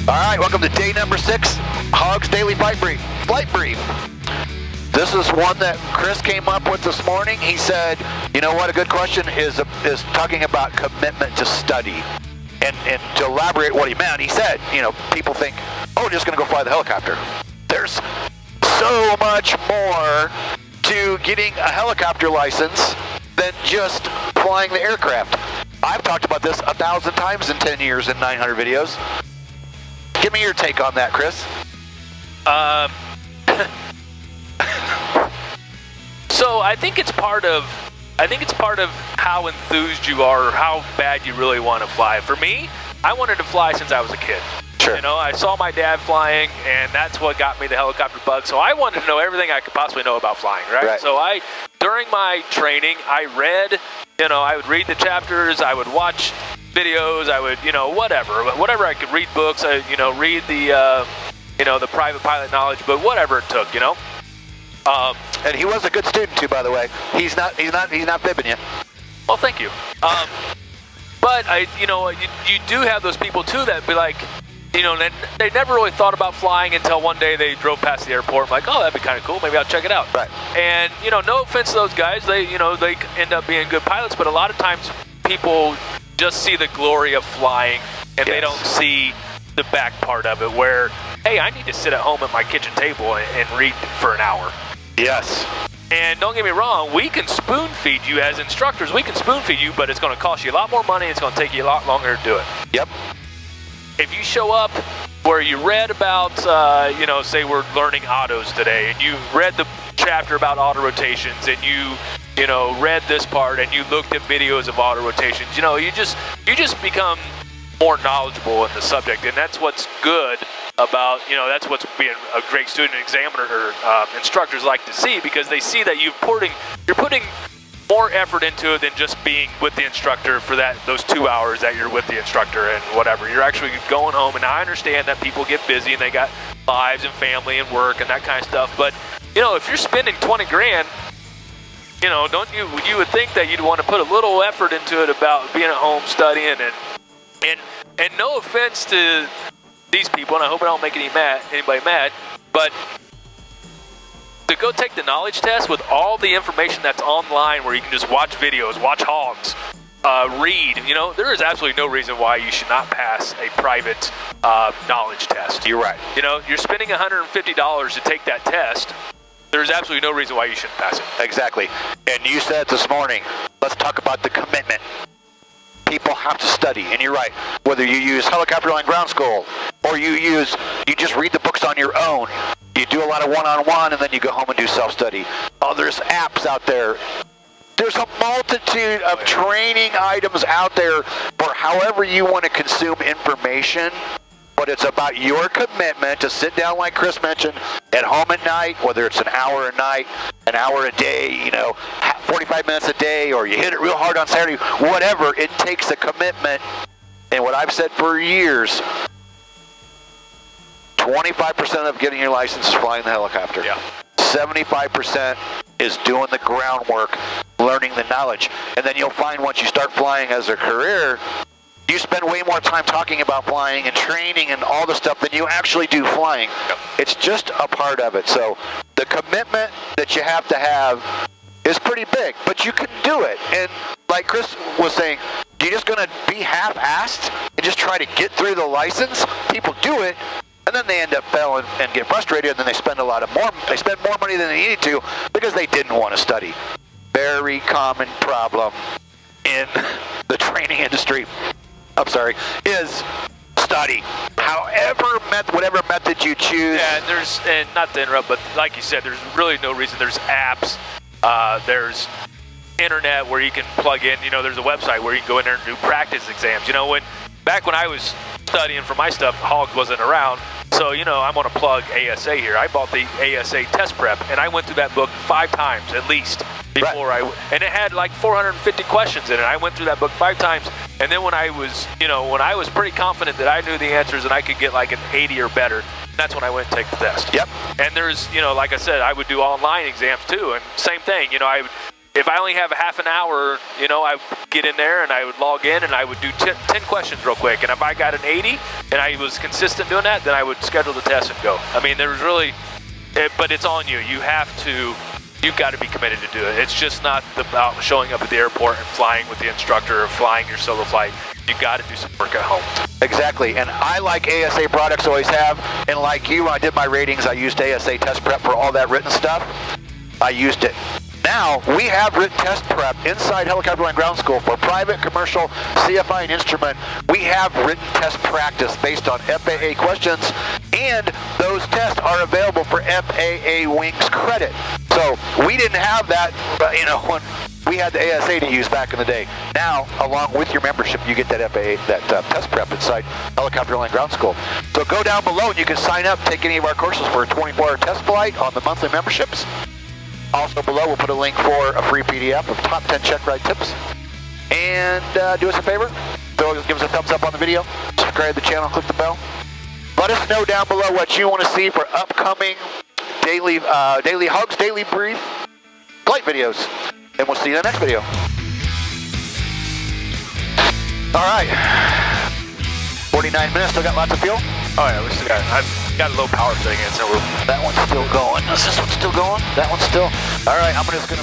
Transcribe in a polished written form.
All right, welcome to day number 6, Hogs Daily Flight Brief. This is one that Chris came up with this morning. He said, you know what, a good question is talking about commitment to study. And to elaborate what he meant, he said, people think, oh, just going to go fly the helicopter. There's so much more to getting a helicopter license than just flying the aircraft. I've talked about this 1,000 times in 10 years in 900 videos. Give me your take on that, Chris. So I think it's part of how enthused you are or how bad you really want to fly. For me, I wanted to fly since I was a kid. Sure. I saw my dad flying, and that's what got me the helicopter bug. So I wanted to know everything I could possibly know about flying, right? So during my training, I read, I would read the chapters, I would watch videos, I would, whatever I could read books, read the private pilot knowledge book, whatever it took, And he was a good student too, by the way. He's not fibbing you. Well, thank you. But you do have those people too that be like, they never really thought about flying until one day they drove past the airport. Like, oh, that'd be kind of cool. Maybe I'll check it out. Right. And no offense to those guys, they end up being good pilots. But a lot of times, people just see the glory of flying, and they don't see the back part of it. Where, hey, I need to sit at home at my kitchen table and read for an hour. Yes. And don't get me wrong, we can spoon feed you as instructors. We can spoon feed you, but it's going to cost you a lot more money. It's going to take you a lot longer to do it. Yep. If you show up where you read about, say we're learning autos today, and you read the chapter about auto rotations, and you read this part, and you looked at videos of auto rotations, you just become more knowledgeable in the subject, and that's what's good about, that's what's being a great student examiner or instructors like to see, because they see that you're putting more effort into it than just being with the instructor for those 2 hours that you're with the instructor and whatever. You're actually going home, and I understand that people get busy and they got lives and family and work and that kind of stuff. But if you're spending $20 grand, don't you would think that you'd want to put a little effort into it about being at home studying and no offense to these people, and I hope I don't make anybody mad, but to go take the knowledge test with all the information that's online where you can just watch videos, watch hogs, read, there is absolutely no reason why you should not pass a private knowledge test. You're right. You're spending $150 to take that test. There's absolutely no reason why you shouldn't pass it. Exactly. And you said this morning, let's talk about the commitment. People have to study, and you're right. Whether you use Helicopter Line Ground School or you just read the books on your own. You do a lot of one-on-one, and then you go home and do self-study. Oh, there's apps out there. There's a multitude of training items out there for however you want to consume information, but it's about your commitment to sit down, like Chris mentioned, at home at night, whether it's an hour a night, an hour a day, 45 minutes a day, or you hit it real hard on Saturday, whatever. It takes a commitment. And what I've said for years, 25% of getting your license is flying the helicopter. Yeah. 75% is doing the groundwork, learning the knowledge. And then you'll find once you start flying as a career, you spend way more time talking about flying and training and all the stuff than you actually do flying. Yep. It's just a part of it. So the commitment that you have to have is pretty big, but you can do it. And like Chris was saying, you're just going to be half-assed and just try to get through the license. People do it, and then they end up failing and get frustrated, and then they spend more money than they needed to because they didn't want to study. Very common problem in the training industry, is study. Whatever method you choose. Yeah, and not to interrupt, but like you said, there's really no reason. There's apps, there's internet where you can plug in, there's a website where you can go in there and do practice exams. Back when I was studying for my stuff, Hogs wasn't around, so, I'm on a plug ASA here. I bought the ASA test prep, and I went through that book 5 times at least before and it had like 450 questions in it. I went through that book 5 times, and then when I was pretty confident that I knew the answers and I could get like an 80 or better, that's when I went and take the test. Yep. And there's, like I said, I would do online exams too, and same thing, if I only have a half an hour, you know, I would get in there and I would log in and I would do 10 questions real quick. And if I got an 80 and I was consistent doing that, then I would schedule the test and go. I mean, there was really, but it's on you. You've got to be committed to do it. It's just not about showing up at the airport and flying with the instructor or flying your solo flight. You got to do some work at home. Exactly, and I like ASA products, always have, and like you, when I did my ratings, I used ASA Test Prep for all that written stuff. I used it. Now, we have written test prep inside Helicopter Line Ground School for private, commercial, CFI, and instrument. We have written test practice based on FAA questions, and those tests are available for FAA Wings credit. So we didn't have that, when we had the ASA to use back in the day. Now, along with your membership, you get that FAA, test prep inside Helicopter Line Ground School. So go down below and you can sign up, take any of our courses for a 24-hour test flight on the monthly memberships. Also below, we'll put a link for a free PDF of top 10 check ride tips. And do us a favor, give us a thumbs up on the video, subscribe to the channel, click the bell. Let us know down below what you want to see for upcoming daily hugs, daily brief flight videos. And we'll see you in the next video. All right, 49 minutes, still got lots of fuel? Oh yeah, I've got a low power setting in, so that one's still going. Is this one still going? That one's still. All right, I'm just gonna